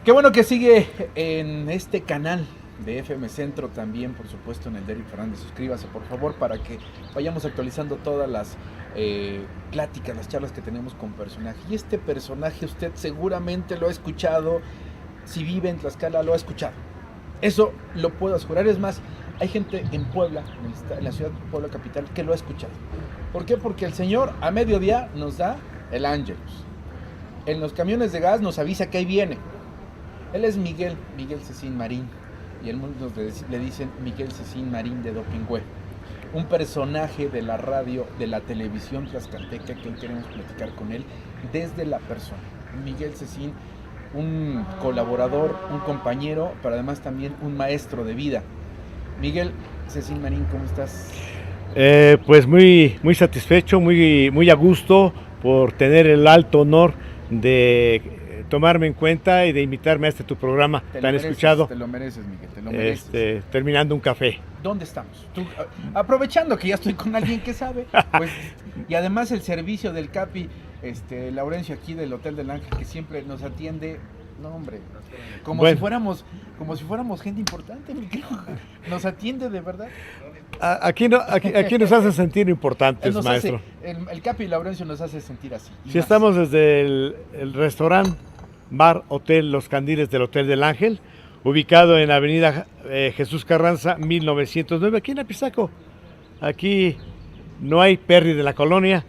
Qué bueno que sigue en este canal de FM Centro también, por supuesto, en el Derrick Fernández. Suscríbase, por favor, para que vayamos actualizando todas las pláticas, las charlas que tenemos con personajes. Y este personaje usted seguramente lo ha escuchado, si vive en Tlaxcala lo ha escuchado. Eso lo puedo asegurar. Es más, hay gente en Puebla, en la ciudad de Puebla capital, que lo ha escuchado. ¿Por qué? Porque el señor a mediodía nos da el Ángelus. En los camiones de gas nos avisa que ahí viene. Él es Miguel Cecín Marín, y el mundo le dicen Miguel Cecín Marín de Dopingüe, un personaje de la radio, de la televisión tlaxcalteca, que hoy queremos platicar con él desde la persona. Miguel Cecín, un colaborador, un compañero, pero además también un maestro de vida. Miguel Cecín Marín, ¿cómo estás? Pues muy satisfecho, muy a gusto por tener el alto honor de tomarme en cuenta y de invitarme a tu programa tan escuchado. Te lo mereces, Miguel, te lo mereces. Terminando un café. ¿Dónde estamos? Tú, aprovechando que ya estoy con alguien que sabe, pues, y además el servicio del Capi, Laurencio aquí del Hotel del Ángel, que siempre nos atiende, no hombre, como si fuéramos gente importante, nos atiende de verdad. Aquí nos hace sentir importantes, maestro. El Capi y Laurencio nos hace sentir así. Si estamos desde el restaurante Bar Hotel Los Candiles del Hotel del Ángel, ubicado en Avenida Jesús Carranza 1909, aquí en Apizaco. Aquí no hay pérdida de la colonia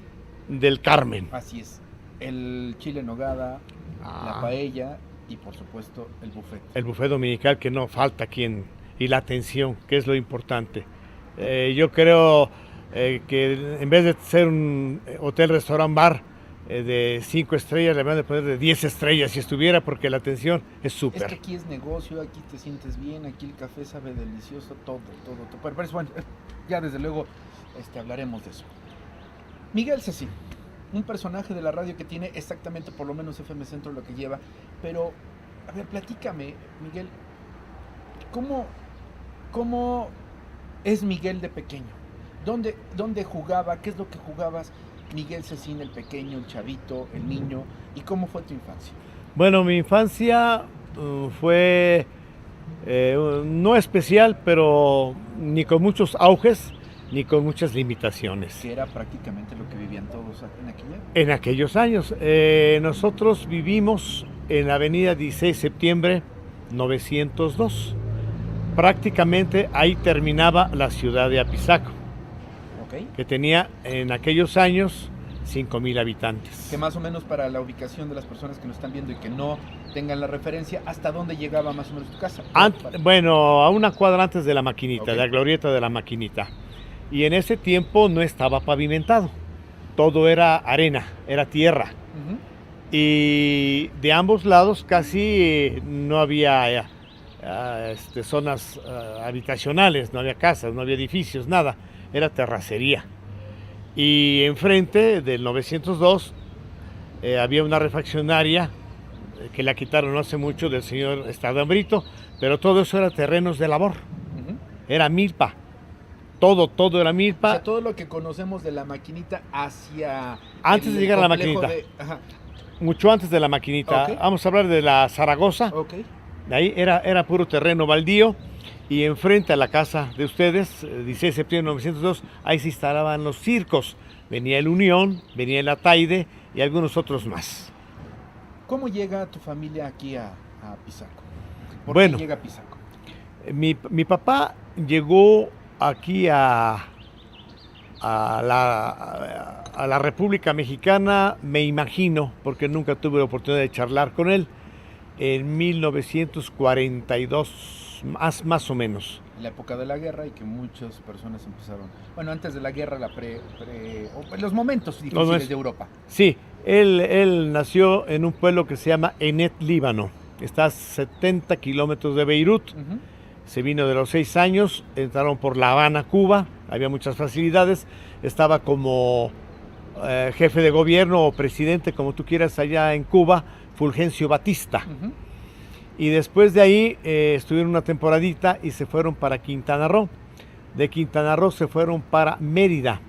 del Carmen. Así es. El chile en nogada, la paella y por supuesto el buffet. El buffet dominical, que no falta aquí y la atención, que es lo importante. Yo creo que en vez de ser un hotel, restaurant, bar de 5 estrellas, le van a poner de 10 estrellas si estuviera, porque la atención es súper. Es que aquí es negocio, aquí te sientes bien, aquí el café sabe delicioso, todo. Pero bueno, ya desde luego hablaremos de eso. Miguel Cecín, un personaje de la radio que tiene exactamente, por lo menos FM Centro lo que lleva, pero, a ver, platícame, Miguel, ¿cómo es Miguel de pequeño? ¿Dónde jugaba? ¿Qué es lo que jugabas? Miguel Cecín, el pequeño, el chavito, el niño, ¿y cómo fue tu infancia? Bueno, mi infancia fue no especial, pero ni con muchos auges, ni con muchas limitaciones. Que era prácticamente lo que vivían todos en aquellos años. Nosotros vivimos en la avenida 16 de septiembre 902. Prácticamente ahí terminaba la ciudad de Apizaco, que tenía en aquellos años 5,000 habitantes. Que más o menos, para la ubicación de las personas que nos están viendo y que no tengan la referencia, ¿hasta dónde llegaba más o menos tu casa? Bueno, a una cuadra antes de la Maquinita, de la glorieta de la Maquinita. Y en ese tiempo no estaba pavimentado, todo era arena, era tierra. Uh-huh. Y de ambos lados casi no había zonas habitacionales, no había casas, no había edificios, nada. Era terracería. Y enfrente del 902 había una refaccionaria que la quitaron no hace mucho, del señor Estadambrito, pero todo eso era terrenos de labor. Uh-huh. Era milpa. Todo era milpa. O sea, todo lo que conocemos de la Maquinita hacia... Antes de llegar a la Maquinita. Mucho antes de la Maquinita. Okay. Vamos a hablar de la Zaragoza. Okay. De ahí era puro terreno baldío. Y enfrente a la casa de ustedes, 16 de septiembre de 1902, ahí se instalaban los circos. Venía el Unión, venía el Ataide y algunos otros más. ¿Cómo llega tu familia aquí a Apizaco? ¿Por qué llega a Apizaco? Mi papá llegó aquí a la República Mexicana, me imagino, porque nunca tuve la oportunidad de charlar con él, en 1942. Más o menos. La época de la guerra, y que muchas personas empezaron... Bueno, antes de la guerra, los momentos difíciles de Europa. Sí, él nació en un pueblo que se llama Enet, Líbano. Está a 70 kilómetros de Beirut. Uh-huh. Se vino de los 6 años, entraron por La Habana, Cuba. Había muchas facilidades. Estaba como jefe de gobierno o presidente, como tú quieras, allá en Cuba, Fulgencio Batista. Uh-huh. Y después de ahí estuvieron una temporadita y se fueron para Quintana Roo. De Quintana Roo se fueron para Mérida.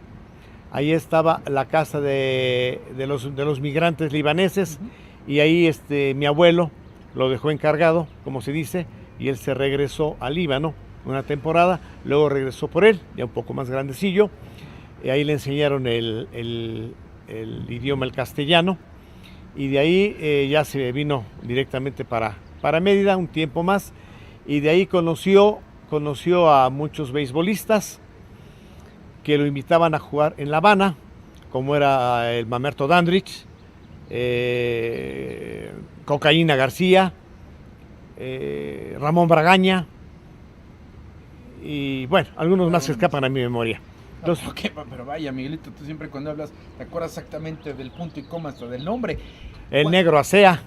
Ahí estaba la casa de los migrantes libaneses. Uh-huh. Y ahí mi abuelo lo dejó encargado, como se dice, y él se regresó al Líbano una temporada, luego regresó por él, ya un poco más grandecillo, y ahí le enseñaron el idioma, el castellano, y de ahí ya se vino directamente para Mérida un tiempo más, y de ahí conoció a muchos beisbolistas que lo invitaban a jugar en La Habana, como era el Mamerto Dandridge, Cocaína García, Ramón Bragaña, y bueno, algunos más se escapan a mi memoria. Entonces, okay, pero vaya, Miguelito, tú siempre cuando hablas te acuerdas exactamente del punto y coma hasta del nombre. El Negro Acea.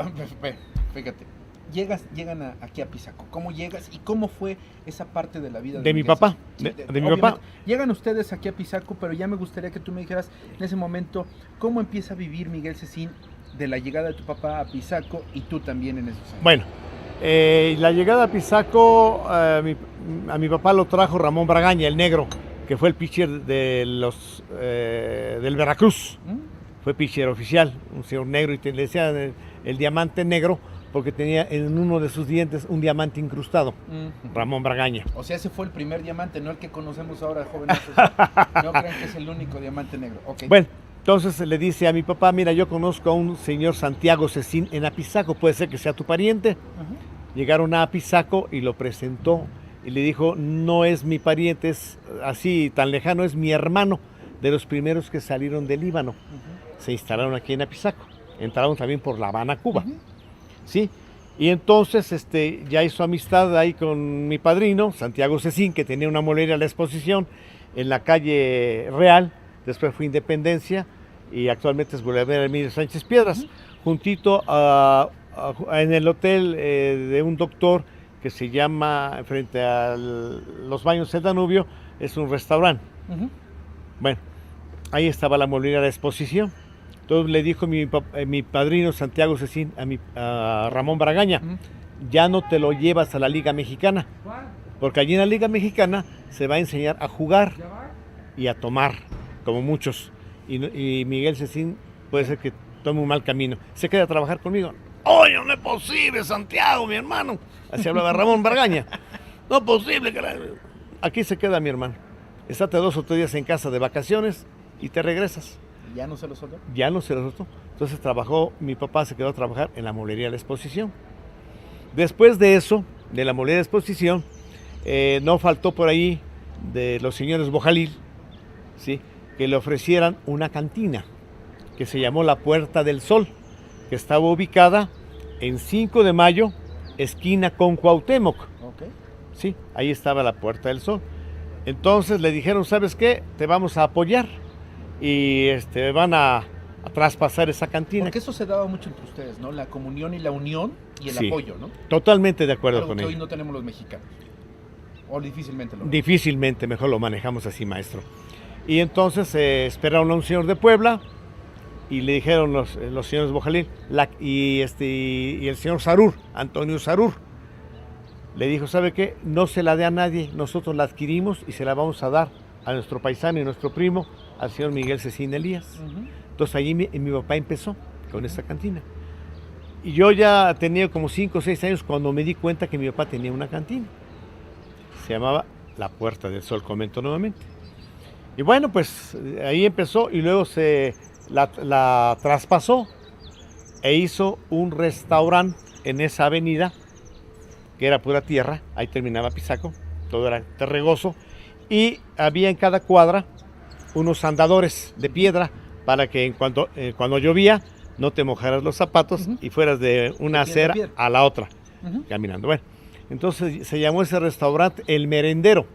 Fíjate, llegan aquí a Pisaco. ¿Cómo llegas y cómo fue esa parte de la vida de mi papá? Sí, de mi papá. Llegan ustedes aquí a Pisaco, pero ya me gustaría que tú me dijeras en ese momento cómo empieza a vivir Miguel Cecín de la llegada de tu papá a Pisaco y tú también en esos años. Bueno, la llegada a Pisaco, a mi papá lo trajo Ramón Bragaña, el negro, que fue el pitcher del Veracruz. Fue pitcher oficial, un señor negro, y le decían el diamante negro porque tenía en uno de sus dientes un diamante incrustado. Ramón Bragaña. O sea, ese fue el primer diamante, no el que conocemos ahora, jóvenes. No crean que es el único diamante negro. Okay. Bueno, entonces le dice a mi papá: mira, yo conozco a un señor Santiago Cecín en Apizaco, puede ser que sea tu pariente. Llegaron a Apizaco y lo presentó y le dijo: no es mi pariente, es así tan lejano, es mi hermano, de los primeros que salieron del Líbano. Se instalaron aquí en Apizaco, entraron también por La Habana, Cuba. ¿Sí? Y entonces ya hizo amistad ahí con mi padrino, Santiago Cecín, que tenía una molería a la exposición en la calle Real, después fue Independencia y actualmente es Boulevard Emilio Sánchez Piedras, juntito en el hotel de un doctor que se llama, frente a los baños del Danubio, es un restaurante. Bueno, ahí estaba la molería a la exposición. Entonces le dijo mi padrino Santiago Cecín a Ramón Bragaña: ya no te lo llevas a la Liga Mexicana, porque allí en la Liga Mexicana se va a enseñar a jugar y a tomar, como muchos, y Miguel Cecín puede ser que tome un mal camino, se queda a trabajar conmigo. Oye, no es posible, Santiago, mi hermano. Así hablaba Ramón Bragaña. No es posible, caray. Aquí se queda mi hermano. Estate 2 o 3 días en casa de vacaciones y te regresas. ¿Ya no se lo soltó? Ya no se lo soltó. Entonces mi papá se quedó a trabajar en la molería de la exposición. Después de eso, de la molería de la exposición, no faltó por ahí de los señores Bojalil, ¿sí?, que le ofrecieran una cantina que se llamó La Puerta del Sol, que estaba ubicada en 5 de Mayo, esquina con Cuauhtémoc. Sí, ahí estaba la Puerta del Sol. Entonces le dijeron: ¿sabes qué? Te vamos a apoyar y van a traspasar esa cantina. Porque eso se daba mucho entre ustedes, ¿no? La comunión y la unión y el apoyo, ¿no? Totalmente de acuerdo con él. Hoy no tenemos los mexicanos. O difícilmente lo vemos. Difícilmente, mejor lo manejamos así, maestro. Y entonces esperaron a un señor de Puebla y le dijeron los señores Bojalil y el señor Sarur, Antonio Sarur, le dijo: ¿sabe qué? No se la dé a nadie, nosotros la adquirimos y se la vamos a dar a nuestro paisano y nuestro primo, al señor Miguel Cecín Elías. Entonces allí mi papá empezó con esta cantina. Y yo ya tenía como 5 o 6 años cuando me di cuenta que mi papá tenía una cantina. Se llamaba La Puerta del Sol, comento nuevamente. Y bueno, pues ahí empezó y luego se la traspasó e hizo un restaurante en esa avenida, que era pura tierra, ahí terminaba Pisaco, todo era terregoso, y había en cada cuadra unos andadores de piedra para que cuando llovía no te mojaras los zapatos y fueras de una acera a la otra, caminando. Bueno, entonces se llamó ese restaurante El Merendero.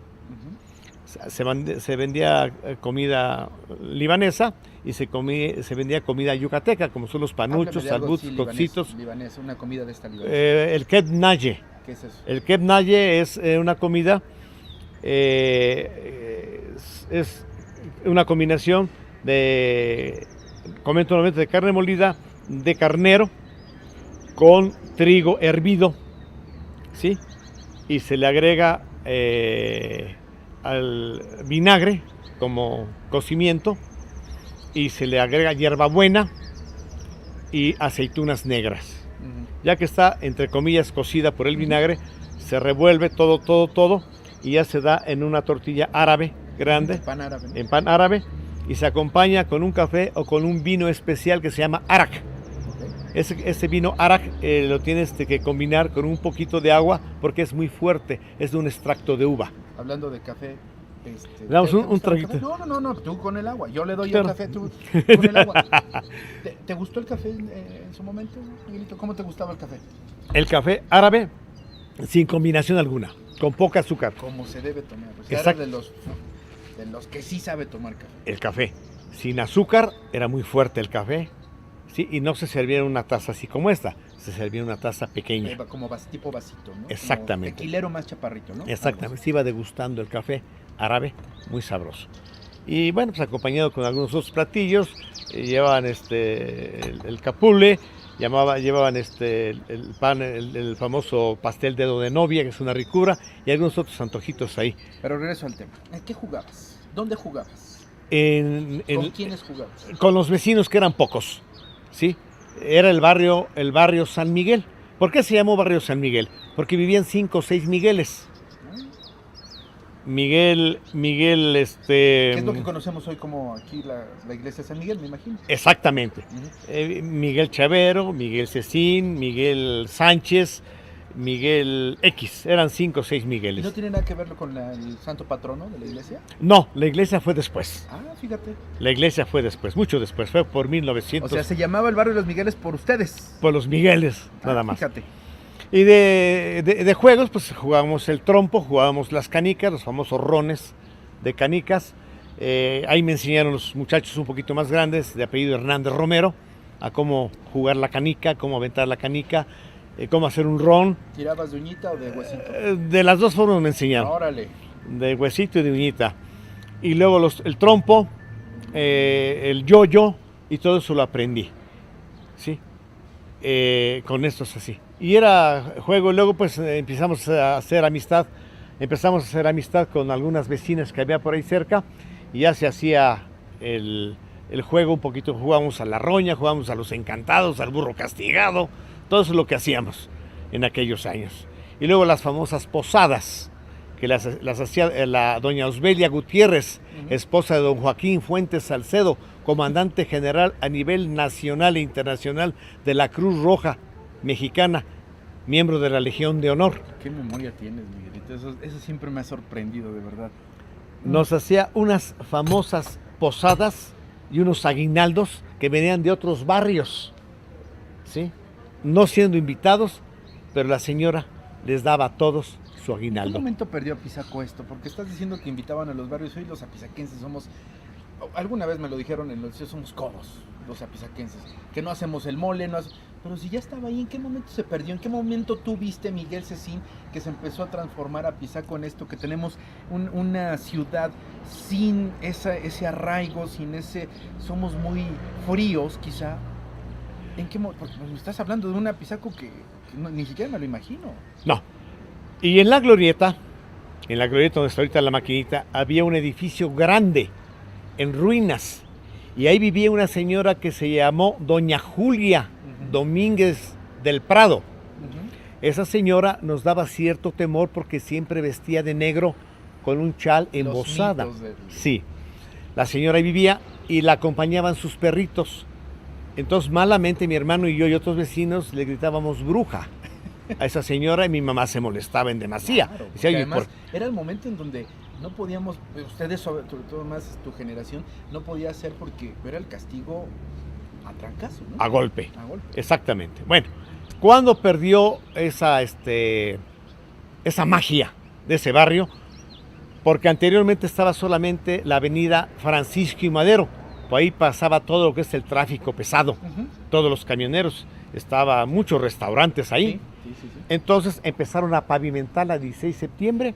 Se vendía comida libanesa y se vendía comida yucateca, como son los panuchos, salbuts, cocitos. Una comida de esta libanesa. El kebnaye. ¿Qué es eso? El kebnaye es una comida, es una combinación comento nuevamente, de carne molida de carnero con trigo hervido, ¿sí? Y se le agrega al vinagre como cocimiento y se le agrega hierbabuena y aceitunas negras. Ya que está, entre comillas, cocida por el vinagre, se revuelve todo y ya se da en una tortilla árabe grande, Pan árabe, ¿no? en pan árabe, y se acompaña con un café o con un vino especial que se llama arak. Ese vino arak lo tienes que combinar con un poquito de agua porque es muy fuerte, es de un extracto de uva. Hablando de café, Le damos ¿te un gusta el traguito. café? No, tú con el agua. Yo le doy Claro. el café, tú con el agua. ¿Te gustó el café en su momento, Miguelito? ¿Cómo te gustaba el café? El café árabe sin combinación alguna, con poca azúcar. Como se debe tomar. O sea, Exacto. era de los que sí sabe tomar café. El café sin azúcar, era muy fuerte el café, ¿sí? Y no se servía en una taza así como esta, se servía en una taza pequeña. Como tipo vasito, ¿no? Exactamente. Como tequilero más chaparrito, ¿no? Exactamente, se iba degustando el café árabe, muy sabroso. Y bueno, pues acompañado con algunos otros platillos, llevaban el capule, llevaban el pan, el famoso pastel dedo de novia, que es una ricura, y algunos otros antojitos ahí. Pero regreso al tema. ¿En qué jugabas? ¿Dónde jugabas? ¿Con quiénes jugabas? Con los vecinos, que eran pocos, ¿sí? Era el barrio San Miguel. ¿Por qué se llamó barrio San Miguel? Porque vivían 5 o 6 Migueles. Miguel, ¿Qué es lo que conocemos hoy como aquí la iglesia de San Miguel, me imagino? Exactamente. Uh-huh. Miguel Chavero, Miguel Cecín, Miguel Sánchez, Miguel X. Eran 5 o 6 ¿Y Migueles. no tiene nada que ver con el santo patrono de la iglesia? No, la iglesia fue después. Ah, fíjate. La iglesia fue después, mucho después. Fue por 1900. O sea, se llamaba el barrio de los Migueles por ustedes. Por los Migueles, nada más. Fíjate. Y de juegos, pues jugábamos el trompo, jugábamos las canicas, los famosos rones de canicas. Ahí me enseñaron los muchachos un poquito más grandes, de apellido Hernández Romero, a cómo jugar la canica, cómo aventar la canica, cómo hacer un ron. ¿Tirabas de uñita o de huesito? De las dos formas me enseñaron, Órale. de huesito y de uñita. Y luego el trompo, el yoyo, y todo eso lo aprendí, ¿sí? Con estos así. Y era juego, y luego pues empezamos a hacer amistad con algunas vecinas que había por ahí cerca, y ya se hacía el juego un poquito, jugábamos a la roña, jugábamos a los encantados, al burro castigado, todo eso es lo que hacíamos en aquellos años. Y luego las famosas posadas, que las hacía la doña Osbelia Gutiérrez, esposa de don Joaquín Fuentes Salcedo, comandante general a nivel nacional e internacional de la Cruz Roja Mexicana, miembro de la Legión de Honor. ¿Qué memoria tienes, Miguelito? Eso siempre me ha sorprendido, de verdad. Nos hacía unas famosas posadas y unos aguinaldos que venían de otros barrios, ¿sí? No siendo invitados, pero la señora les daba a todos su ¿En qué aguinaldo. momento perdió Apizaco esto? Porque estás diciendo que invitaban a los barrios. Hoy los apizaquenses somos... Alguna vez me lo dijeron en los somos codos, los apizaquenses, que no hacemos el mole, pero si ya estaba ahí, ¿en qué momento se perdió? ¿En qué momento tú viste, Miguel Cecín, que se empezó a transformar Apizaco en esto, que tenemos una ciudad sin ese arraigo, sin ese... Somos muy fríos, quizá. Porque me estás hablando de un Apizaco que ni siquiera me lo imagino. No. Y en la glorieta donde está ahorita la maquinita, había un edificio grande, en ruinas, y ahí vivía una señora que se llamó Doña Julia Domínguez del Prado. Esa señora nos daba cierto temor porque siempre vestía de negro con un chal embozada. Sí, la señora ahí vivía y la acompañaban sus perritos. Entonces malamente mi hermano y yo y otros vecinos le gritábamos bruja a esa señora, y mi mamá se molestaba en demasía. Claro, Decía, oye, además era el momento en donde no podíamos, ustedes sobre todo más tu generación, no podía hacer porque era el castigo a trancazo, ¿no? A golpe. A golpe. Exactamente. Bueno, ¿cuándo perdió esa magia de ese barrio? Porque anteriormente estaba solamente la avenida Francisco y Madero. Por ahí pasaba todo lo que es el tráfico pesado, todos los camioneros. Estaba muchos restaurantes ahí. Sí. Entonces empezaron a pavimentar la 16 de septiembre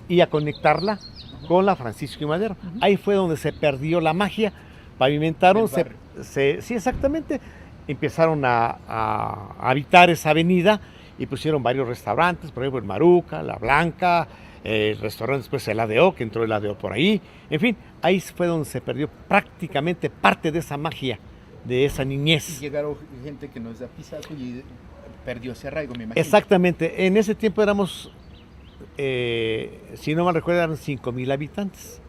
y a conectarla con la Francisco y Madero. Ahí fue donde se perdió la magia. Pavimentaron, sí, exactamente. Empezaron a habitar esa avenida y pusieron varios restaurantes, por ejemplo el Maruca, La Blanca, el restaurante después el ADO, que entró el ADO por ahí. En fin, ahí fue donde se perdió prácticamente parte de esa magia, de esa niñez. Y llegaron gente que no es de Apizaco y perdió ese arraigo, me imagino. Exactamente, en ese tiempo éramos, si no mal recuerdo, eran 5,000 habitantes.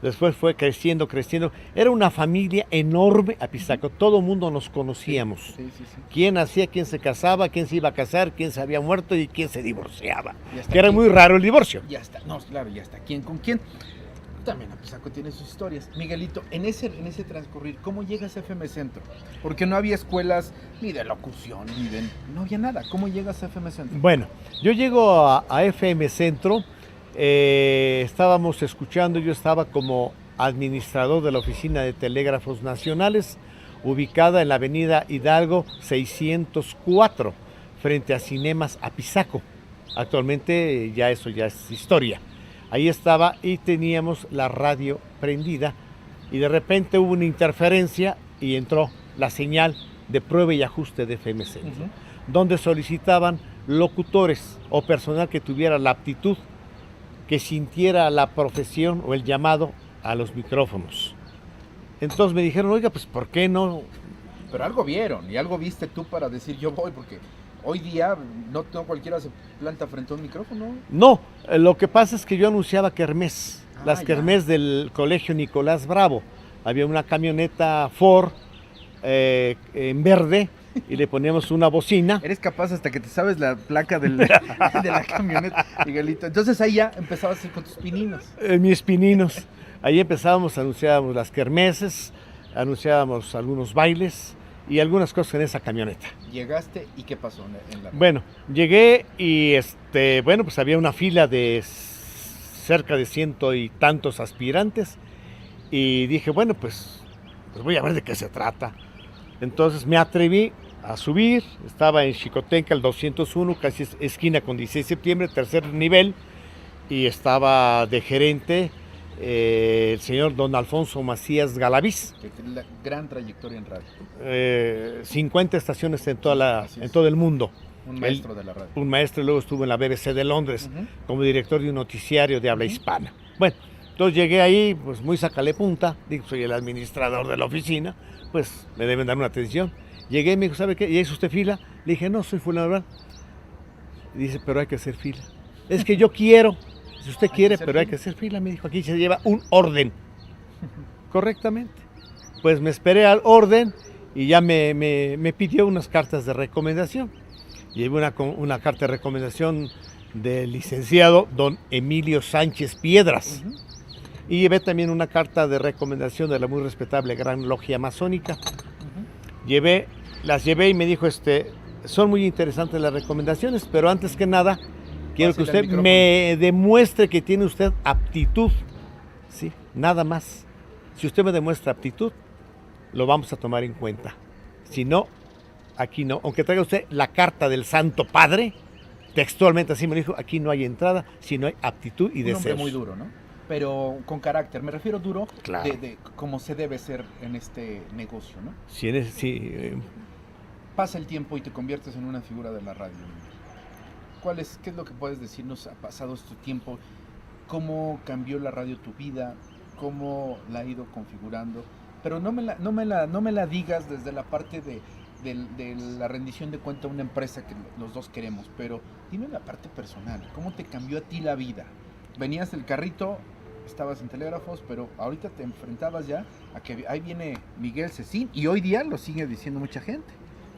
Después fue creciendo, creciendo. Era una familia enorme Apizaco. Todo el mundo nos conocíamos. Sí. Quién hacía, quién se casaba, quién se iba a casar, quién se había muerto y quién se divorciaba. Que era muy raro el divorcio. Ya está, no, claro, ya está. ¿Quién con quién? También Apizaco tiene sus historias. Miguelito, en ese transcurrir, ¿cómo llegas a FM Centro? Porque no había escuelas ni de locución, no había nada. ¿Cómo llegas a FM Centro? Bueno, yo llego a FM Centro. Estábamos escuchando, yo estaba como administrador de la Oficina de Telégrafos Nacionales, ubicada en la avenida Hidalgo 604, frente a Cinemas Apizaco. Actualmente eso ya es historia. Ahí estaba y teníamos la radio prendida y de repente hubo una interferencia y entró la señal de prueba y ajuste de FM Centro, donde solicitaban locutores o personal que tuviera la aptitud, que sintiera la profesión o el llamado a los micrófonos. Entonces me dijeron, oiga, pues ¿por qué no? Pero algo vieron y algo viste tú para decir yo voy, porque hoy día no cualquiera se planta frente a un micrófono. No, lo que pasa es que yo anunciaba kermés, las kermés del Colegio Nicolás Bravo. Había una camioneta Ford en verde y le poníamos una bocina. Eres capaz hasta que te sabes la placa de la camioneta, Miguelito. Entonces ahí ya empezabas a ir con tus pininos. Mis pininos. Ahí anunciábamos las kermeses, anunciábamos algunos bailes y algunas cosas en esa camioneta. ¿Llegaste y qué pasó en la... Bueno, llegué y pues había una fila de cerca de 100 y tantos aspirantes y dije, bueno, pues voy a ver de qué se trata. Entonces me atreví a subir, estaba en Xicotenca, el 201, casi esquina con 16 de septiembre, tercer nivel, y estaba de gerente el señor don Alfonso Macías Galaviz. La gran trayectoria en radio. 50 estaciones en todo el mundo. Un maestro de la radio. Un maestro, y luego estuvo en la BBC de Londres como director de un noticiario de habla hispana. Bueno, entonces llegué ahí, pues muy sacale punta, digo, soy el administrador de la oficina, pues me deben dar una atención. Llegué y me dijo, ¿sabe qué? ¿Ya hizo usted fila? Le dije, no, soy fulano. Dice, pero hay que hacer fila. Es que yo quiero, si usted quiere, pero hay que hacer fila. Me dijo, aquí se lleva un orden. Correctamente. Pues me esperé al orden y ya me pidió unas cartas de recomendación. Llevé una carta de recomendación del licenciado don Emilio Sánchez Piedras. Y llevé también una carta de recomendación de la muy respetable Gran Logia Masónica. Las llevé y me dijo, son muy interesantes las recomendaciones, pero antes que nada, quiero que usted me demuestre que tiene usted aptitud, ¿sí? Nada más. Si usted me demuestra aptitud, lo vamos a tomar en cuenta. Si no, aquí no. Aunque traiga usted la carta del Santo Padre, textualmente así me dijo, aquí no hay entrada, si no hay aptitud y deseos. Un hombre muy duro, ¿no? Pero con carácter, me refiero duro, claro, de cómo se debe ser en este negocio, ¿no? Sí, pasa el tiempo y te conviertes en una figura de la radio. ¿Qué es lo que puedes decirnos? Ha pasado este tiempo, ¿cómo cambió la radio tu vida? ¿Cómo la ha ido configurando? Pero no me la digas desde la parte de la rendición de cuenta a una empresa que los dos queremos, pero dime la parte personal, ¿cómo te cambió a ti la vida? Venías del carrito, estabas en telégrafos, pero ahorita te enfrentabas ya a que ahí viene Miguel Cecín y hoy día lo sigue diciendo mucha gente.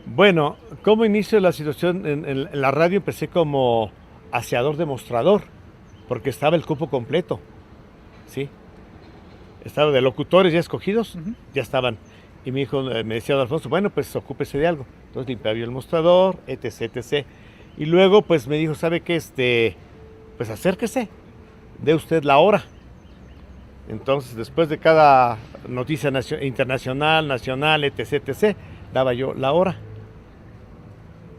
Bueno, ¿cómo inició la situación? En la radio empecé como aseador demostrador, porque estaba el cupo completo, ¿sí? Estaba de locutores ya escogidos, ya estaban. Y me decía don Alfonso, bueno, pues ocúpese de algo. Entonces limpiaba yo el mostrador, etc. Y luego pues me dijo, ¿sabe qué? Pues acérquese, dé usted la hora. Entonces, después de cada noticia internacional, nacional, etc., daba yo la hora.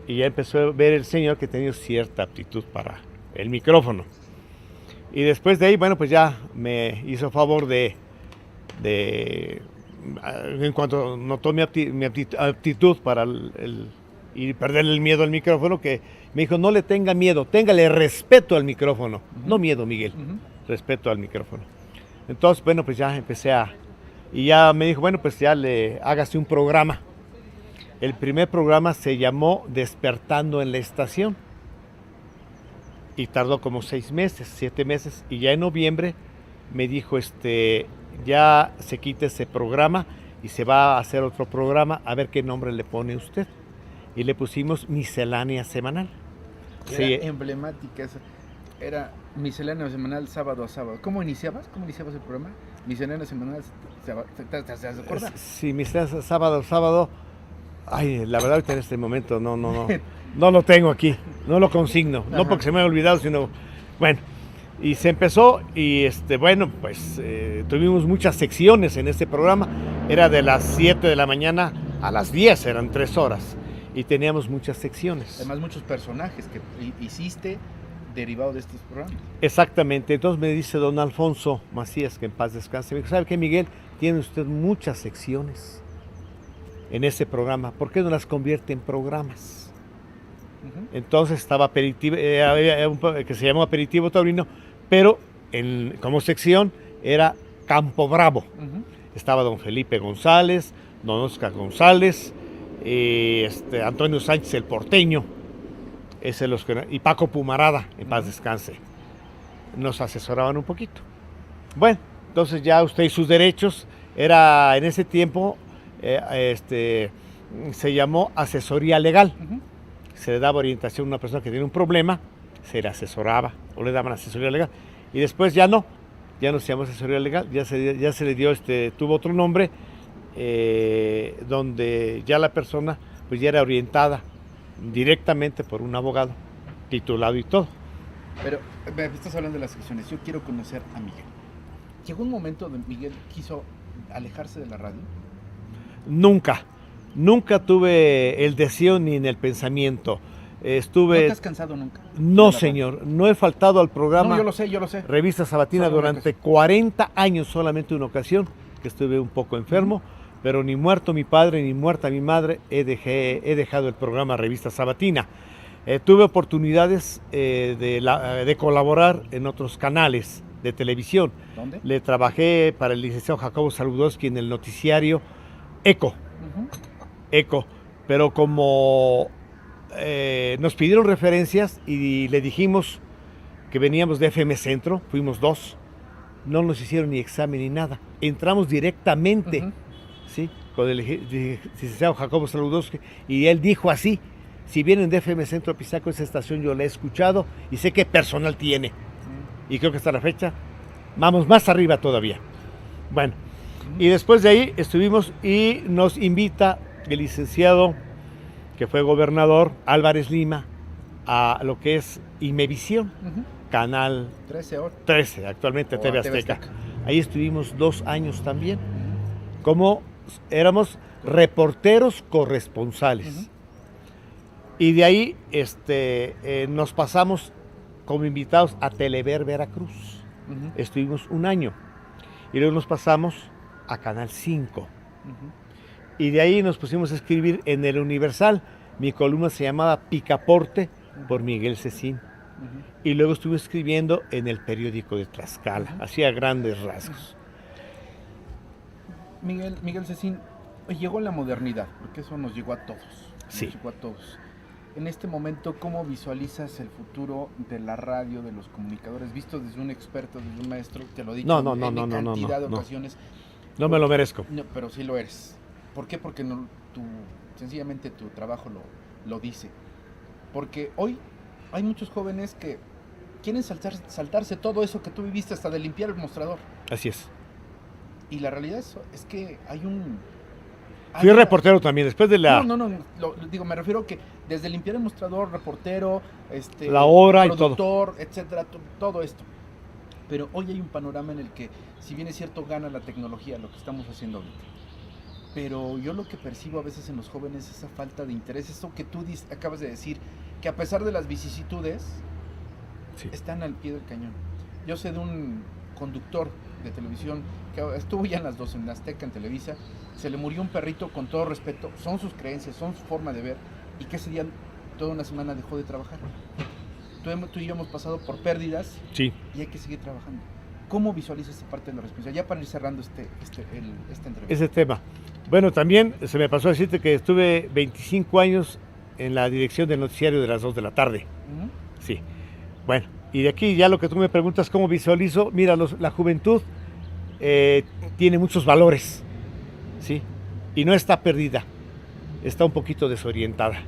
Y ya empezó a ver el señor que tenía cierta aptitud para el micrófono. Y después de ahí, bueno, pues ya me hizo favor en cuanto notó mi aptitud para y perderle el miedo al micrófono, que me dijo, no le tenga miedo, téngale respeto al micrófono. No miedo, Miguel, respeto al micrófono. Entonces, bueno, pues ya empecé y ya me dijo, bueno, pues ya hágase un programa. El primer programa se llamó Despertando en la Estación y tardó como 6 meses, 7 meses, y ya en noviembre me dijo, ya se quita ese programa y se va a hacer otro programa, a ver qué nombre le pone usted. Y le pusimos Miscelánea Semanal. Era emblemática esa. Era Miscelánea Semanal, sábado a sábado. ¿Cómo iniciabas? ¿Cómo iniciabas el programa? Miscelánea Semanal, ¿te acuerdas? Sí, Miscelánea sábado a sábado. Ay, la verdad ahorita en este momento no lo tengo aquí, no lo consigno, no porque se me haya olvidado, sino, bueno, y se empezó y tuvimos muchas secciones en este programa, era de las 7 de la mañana a las 10, eran 3 horas, y teníamos muchas secciones. Además muchos personajes que hiciste derivado de estos programas. Exactamente, entonces me dice don Alfonso Macías, que en paz descanse, me dijo, ¿sabe qué, Miguel? Tiene usted muchas secciones en ese programa, ¿por qué no las convierte en programas? Entonces estaba Aperitivo, que se llamó Aperitivo Taurino, pero como sección era Campo Bravo. Estaba don Felipe González, don Oscar González, Antonio Sánchez el Porteño, y Paco Pumarada, en paz descanse. Nos asesoraban un poquito. Bueno, entonces ya usted y sus derechos, era en ese tiempo, se llamó asesoría legal. Se le daba orientación a una persona que tiene un problema, se le asesoraba o le daban asesoría legal. Y después ya no se llamó asesoría legal, ya se le dio, tuvo otro nombre, donde ya la persona pues ya era orientada directamente por un abogado titulado y todo. Pero me estás hablando de las secciones, yo quiero conocer a Miguel. ¿Llegó un momento donde Miguel quiso alejarse de la radio? Nunca tuve el deseo ni en el pensamiento. ¿No te has cansado nunca? No, señor, no he faltado al programa. No, yo lo sé. Revista Sabatina durante 40 años, solamente una ocasión, que estuve un poco enfermo, pero ni muerto mi padre, ni muerta mi madre, he dejado el programa Revista Sabatina. Tuve oportunidades de colaborar en otros canales de televisión. ¿Dónde? Le trabajé para el licenciado Jacobo Saludowski en el noticiario Eco. Eco, pero como nos pidieron referencias y le dijimos que veníamos de FM Centro, fuimos 2, no nos hicieron ni examen ni nada, entramos directamente, ¿sí? Con el licenciado Jacobo Saludowski, y él dijo así: si vienen de FM Centro Pisaco, esa estación yo la he escuchado y sé qué personal tiene, y creo que hasta la fecha vamos más arriba todavía. Bueno, y después de ahí estuvimos y nos invita el licenciado, que fue gobernador, Álvarez Lima, a lo que es Imevisión, canal 13, actualmente TV Azteca. Ahí estuvimos 2 años también, como éramos reporteros corresponsales. Y de ahí nos pasamos como invitados a Telever Veracruz. Estuvimos 1 año. Y luego nos pasamos a Canal 5. Y de ahí nos pusimos a escribir en el Universal. Mi columna se llamaba Picaporte, por Miguel Cecín. Y luego estuve escribiendo en el periódico de Tlaxcala, hacía grandes rasgos. Miguel Cecín, llegó la modernidad, porque eso nos llegó a todos. Sí. Nos llegó a todos. En este momento, ¿cómo visualizas el futuro de la radio, de los comunicadores? Visto desde un experto, desde un maestro, te lo he dicho en cantidad de ocasiones. No me lo merezco. No, pero sí lo eres. ¿Por qué? Porque sencillamente tu trabajo lo dice. Porque hoy hay muchos jóvenes que quieren saltarse todo eso que tú viviste, hasta de limpiar el mostrador. Así es. Y la realidad es que hay un... Fui reportero también, después de la... No, me refiero que desde limpiar el mostrador, reportero, la hora productor, y todo, etcétera, todo esto. Pero hoy hay un panorama en el que, si bien es cierto, gana la tecnología, lo que estamos haciendo ahorita. Pero yo lo que percibo a veces en los jóvenes es esa falta de interés, eso que tú acabas de decir, que a pesar de las vicisitudes, están al pie del cañón. Yo sé de un conductor de televisión que estuvo ya en las 2, en Azteca, en Televisa, se le murió un perrito, con todo respeto, son sus creencias, son su forma de ver, y que ese día toda una semana dejó de trabajar. Tú y yo hemos pasado por pérdidas, y hay que seguir trabajando. ¿Cómo visualizas esta parte de la responsabilidad? Ya para ir cerrando esta entrevista. Ese tema. Bueno, también se me pasó a decirte que estuve 25 años en la dirección del noticiario de las 2 de la tarde. Sí. Bueno, y de aquí ya lo que tú me preguntas, ¿cómo visualizo? Mira, la juventud tiene muchos valores, ¿sí? Y no está perdida, está un poquito desorientada.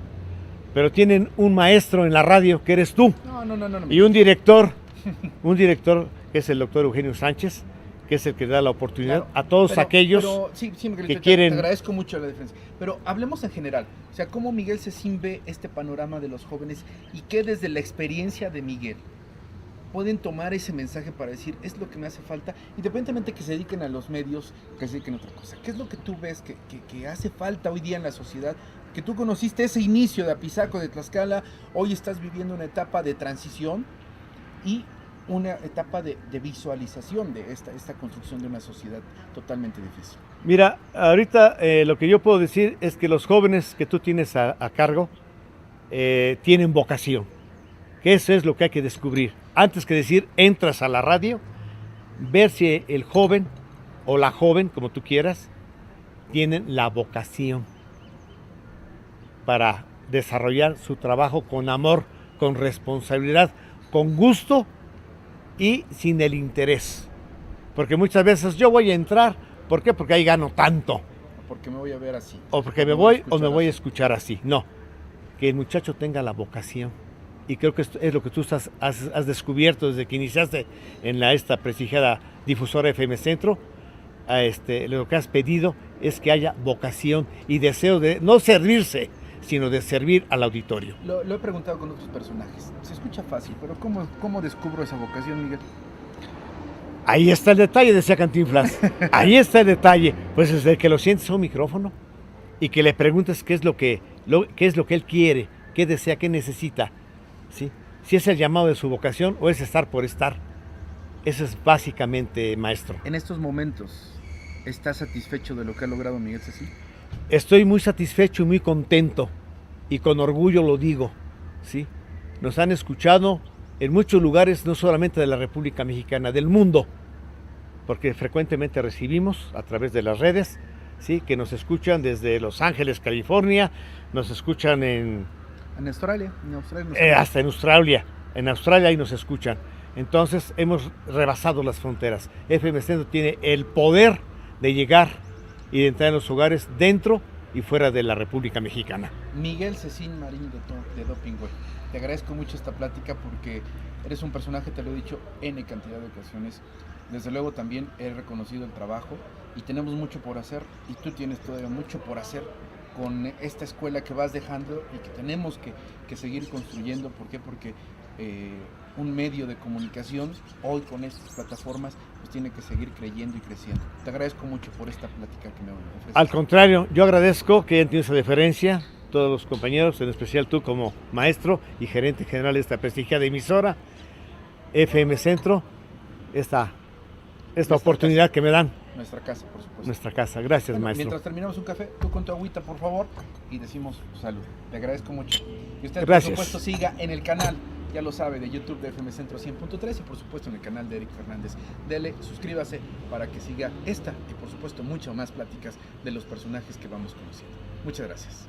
Pero tienen un maestro en la radio, que eres tú. No. Y un director que es el doctor Eugenio Sánchez, que es el que da la oportunidad a todos aquellos que quieren... Te agradezco mucho la diferencia. Pero hablemos en general. O sea, ¿cómo Miguel Cecín ve este panorama de los jóvenes y qué desde la experiencia de Miguel pueden tomar ese mensaje para decir, es lo que me hace falta, independientemente que se dediquen a los medios, que se dediquen a otra cosa? ¿Qué es lo que tú ves que hace falta hoy día en la sociedad? Que tú conociste ese inicio de Apizaco, de Tlaxcala, hoy estás viviendo una etapa de transición y una etapa de visualización de esta construcción de una sociedad totalmente difícil. Mira, ahorita lo que yo puedo decir es que los jóvenes que tú tienes a cargo tienen vocación, que eso es lo que hay que descubrir. Antes que decir, entras a la radio, ver si el joven o la joven, como tú quieras, tienen la vocación para desarrollar su trabajo con amor, con responsabilidad, con gusto y sin el interés. Porque muchas veces yo voy a entrar, ¿por qué? Porque ahí gano tanto. Porque me voy a ver así. O porque me voy a escuchar así. No, que el muchacho tenga la vocación. Y creo que esto es lo que tú has descubierto desde que iniciaste en esta prestigiada difusora FM Centro. Lo que has pedido es que haya vocación y deseo de no servirse, sino de servir al auditorio. Lo he preguntado con otros personajes. Se escucha fácil, pero ¿cómo descubro esa vocación, Miguel? Ahí está el detalle, decía Cantinflas. Ahí está el detalle. Pues desde que lo sientes a un micrófono y que le preguntes qué es lo que él quiere, qué desea, qué necesita, ¿sí? Si es el llamado de su vocación o es estar por estar. Eso es básicamente, maestro. En estos momentos, ¿estás satisfecho de lo que ha logrado Miguel Cecín? Estoy muy satisfecho y muy contento, y con orgullo lo digo, ¿sí? Nos han escuchado en muchos lugares, no solamente de la República Mexicana, del mundo, porque frecuentemente recibimos a través de las redes, ¿sí? Que nos escuchan desde Los Ángeles, California, nos escuchan en Australia, hasta en Australia ahí nos escuchan. Entonces hemos rebasado las fronteras. FM Centro tiene el poder de llegar y de entrar en los hogares dentro y fuera de la República Mexicana. Miguel Cecín Marín de Doping Web. Te agradezco mucho esta plática porque eres un personaje, te lo he dicho N cantidad de ocasiones. Desde luego también he reconocido el trabajo y tenemos mucho por hacer y tú tienes todavía mucho por hacer con esta escuela que vas dejando y que tenemos que seguir construyendo. ¿Por qué? Porque un medio de comunicación hoy con estas plataformas pues tiene que seguir creyendo y creciendo. Te agradezco mucho por esta plática que me ofreces. Al contrario, yo agradezco que hayan tenido esa deferencia, todos los compañeros, en especial tú como maestro y gerente general de esta prestigiada emisora, FM Centro, esta oportunidad casa que me dan. Nuestra casa, por supuesto. Nuestra casa, gracias, maestro. Mientras terminamos un café, tú con tu agüita, por favor, y decimos salud. Te agradezco mucho. Y usted, gracias. Por supuesto, siga en el canal, ya lo sabe, de YouTube de FM Centro 100.3 y por supuesto en el canal de Eric Fernández. Dele, suscríbase para que siga esta y por supuesto muchas más pláticas de los personajes que vamos conociendo. Muchas gracias.